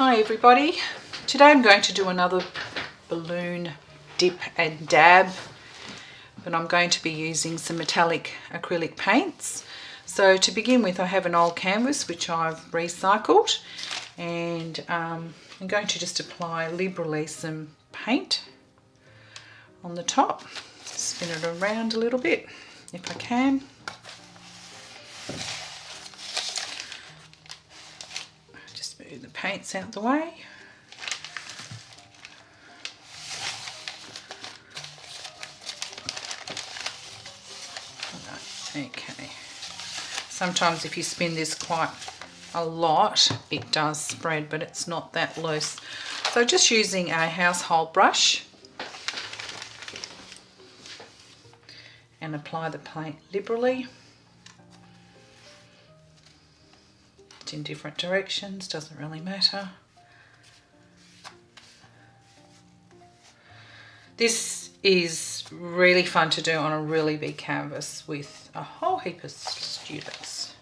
Hi everybody, today I'm going to do another balloon dip and dab, but I'm going to be using some metallic acrylic paints. So to begin with, I have an old canvas which I've recycled, and I'm going to just apply liberally some paint on the top, spin it around a little bit if I can. Just move the paints out the way. Okay, sometimes if you spin this quite a lot, it does spread, but it's not that loose. So just using a household brush and apply the paint liberally. It's in different directions, doesn't really matter. This is really fun to do on a really big canvas with a whole heap of students.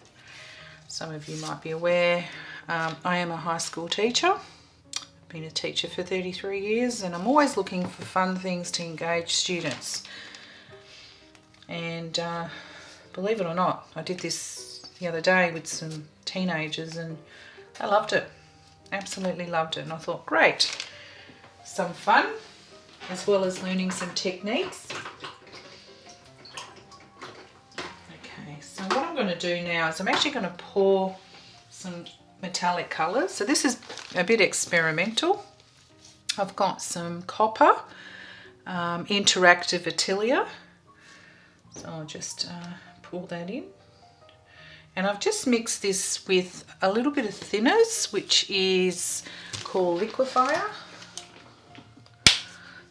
Some of you might be aware, I am a high school teacher. I've been a teacher for 33 years, and I'm always looking for fun things to engage students. And believe it or not, I did this the other day with some teenagers and I loved it. Absolutely loved it. And I thought, great, some fun as well as learning some techniques. Okay, so what I'm going to do now is I'm actually going to pour some metallic colours. So this is a bit experimental. I've got some copper, interactive atelier. So I'll just pour that in. And I've just mixed this with a little bit of thinners, which is called Liquefier.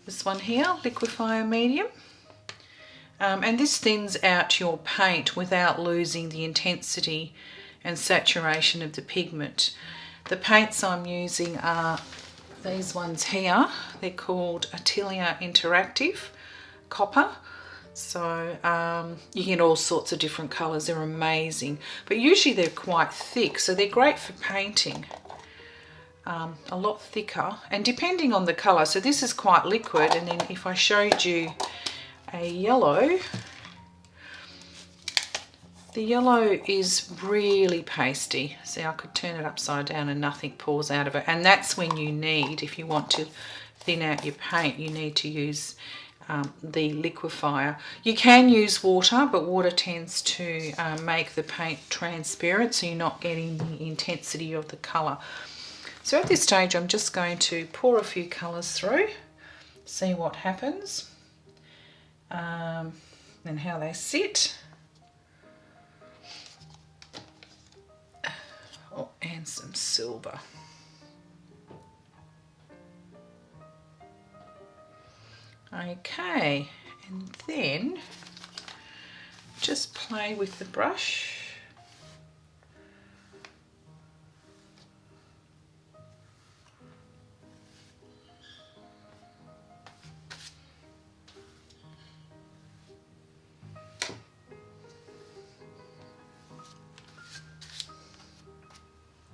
This one here, Liquefier medium. And this thins out your paint without losing the intensity and saturation of the pigment. The paints I'm using are these ones here. They're called Atelier Interactive Copper. So you get all sorts of different colours. They're amazing, but usually they're quite thick, so they're great for painting. A lot thicker, and depending on the colour. So this is quite liquid, and then if I showed you a yellow, the yellow is really pasty. See, I could turn it upside down and nothing pours out of it, and that's when you need, if you want to thin out your paint, you need to use the liquefier. You can use water, but water tends to make the paint transparent, so you're not getting the intensity of the colour. So at this stage I'm just going to pour a few colours through, see what happens, and how they sit. Oh, and some silver. Okay, and then just play with the brush.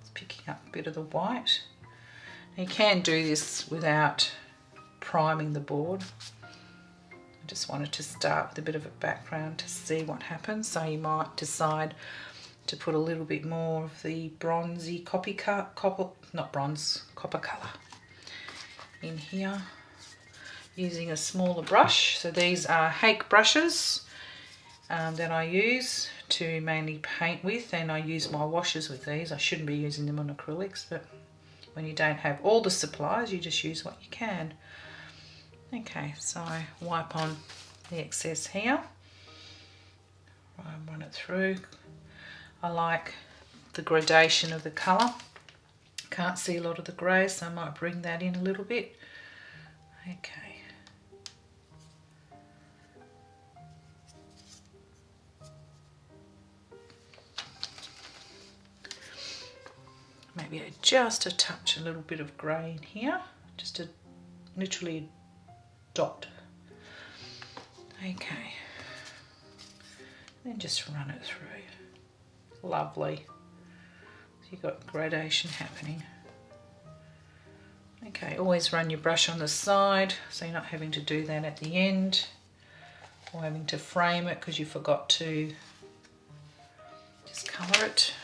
It's picking up a bit of the white. You can do this without priming the board. I just wanted to start with a bit of a background to see what happens. So you might decide to put a little bit more of the bronzy copper colour in here using a smaller brush. So these are Hake brushes that I use to mainly paint with, and I use my washes with these. I shouldn't be using them on acrylics, but when you don't have all the supplies, you just use what you can. Okay, so I wipe on the excess here, run it through. I like the gradation of the colour. Can't see a lot of the grey, so I might bring that in a little bit. Okay. Maybe just a touch, a little bit of grey in here, just a literally dot. Okay, then just run it through. Lovely. So you've got gradation happening. Okay, always run your brush on the side so you're not having to do that at the end or having to frame it because you forgot to just colour it.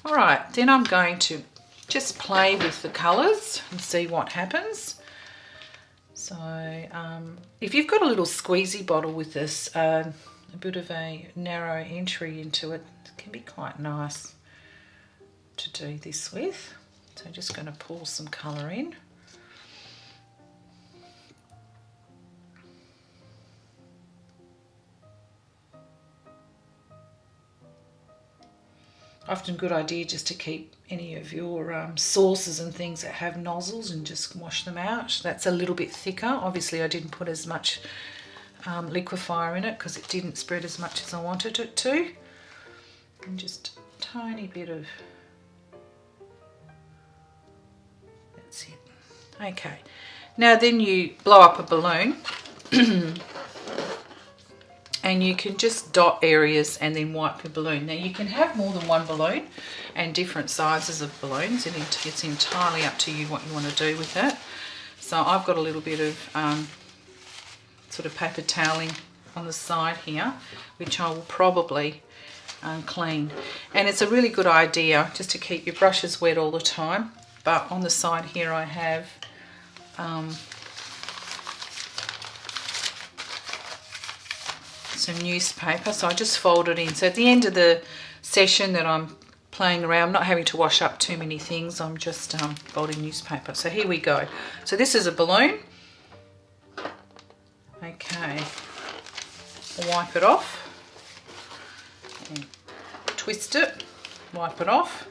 Alright, then I'm going to just play with the colours and see what happens. So if you've got a little squeezy bottle with this, a bit of a narrow entry into it, it can be quite nice to do this with. So I'm just going to pour some colour in. Often a good idea just to keep any of your sauces and things that have nozzles and just wash them out. That's a little bit thicker. Obviously I didn't put as much liquefier in it because it didn't spread as much as I wanted it to. And just a tiny bit of, that's it. Okay, now then you blow up a balloon and you can just dot areas and then wipe your balloon. Now you can have more than one balloon and different sizes of balloons, and it's entirely up to you what you want to do with it. So I've got a little bit of sort of paper toweling on the side here, which I will probably clean. And it's a really good idea just to keep your brushes wet all the time. But on the side here I have some newspaper, so I just fold it in. So at the end of the session that I'm playing around, I'm not having to wash up too many things, I'm just folding newspaper. So here we go. So this is a balloon. Okay, wipe it off and twist it, wipe it off,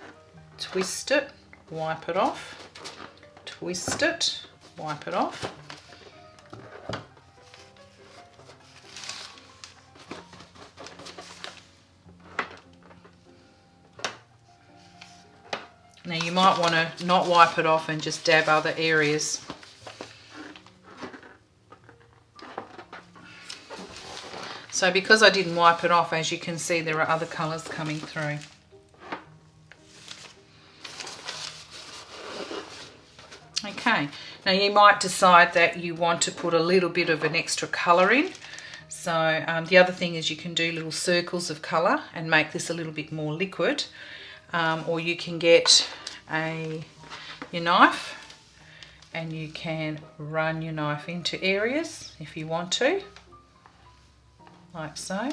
twist it, wipe it off, twist it, wipe it off. Now you might want to not wipe it off and just dab other areas. So because I didn't wipe it off, as you can see, there are other colours coming through. Okay, now you might decide that you want to put a little bit of an extra colour in. So the other thing is you can do little circles of colour and make this a little bit more liquid. Or you can get your knife and you can run your knife into areas if you want to, like so.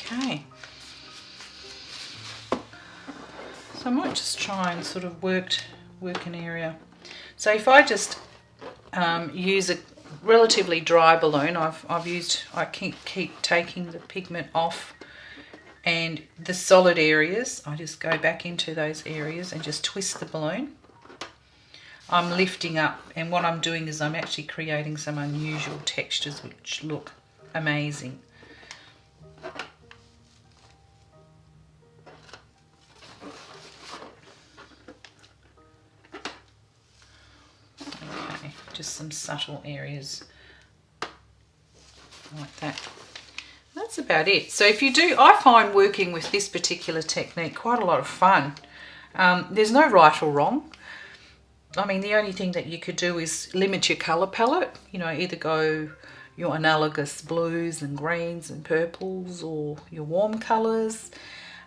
Okay, so I might just try and sort of work an area. So if I just use a relatively dry balloon, I keep taking the pigment off, and the solid areas, I just go back into those areas and just twist the balloon. I'm lifting up, and what I'm doing is I'm actually creating some unusual textures which look amazing. Just some subtle areas like that. That's about it. So if you do, I find working with this particular technique quite a lot of fun. There's no right or wrong. I mean, the only thing that you could do is limit your colour palette. You know, either go your analogous blues and greens and purples, or your warm colours.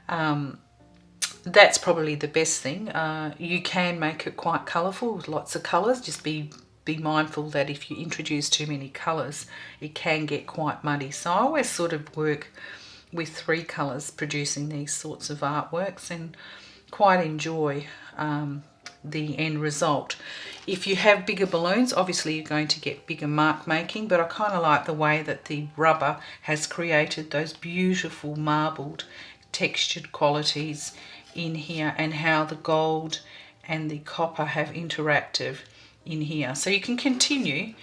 That's probably the best thing. You can make it quite colourful with lots of colours. Just be mindful that if you introduce too many colours, it can get quite muddy. So I always sort of work with 3 colours producing these sorts of artworks, and quite enjoy the end result. If you have bigger balloons, obviously you're going to get bigger mark making, but I kind of like the way that the rubber has created those beautiful marbled textured qualities in here, and how the gold and the copper have interacted in here. So you can continue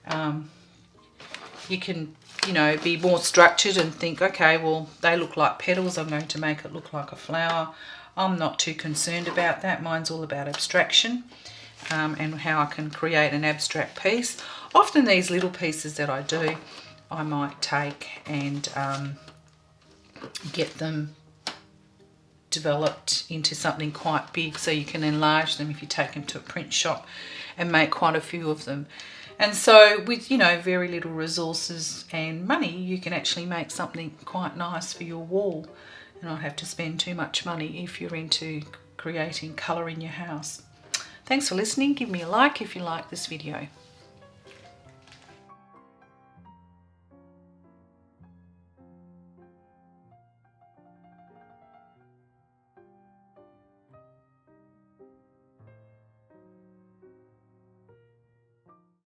You can, you know, be more structured and think, okay, well, they look like petals, I'm going to make it look like a flower. I'm not too concerned about that. Mine's all about abstraction and how I can create an abstract piece. Often these little pieces that I do, I might take and get them developed into something quite big, so you can enlarge them if you take them to a print shop and make quite a few of them. And so with, you know, very little resources and money, you can actually make something quite nice for your wall and not have to spend too much money if you're into creating colour in your house. Thanks for listening. Give me a like if you like this video.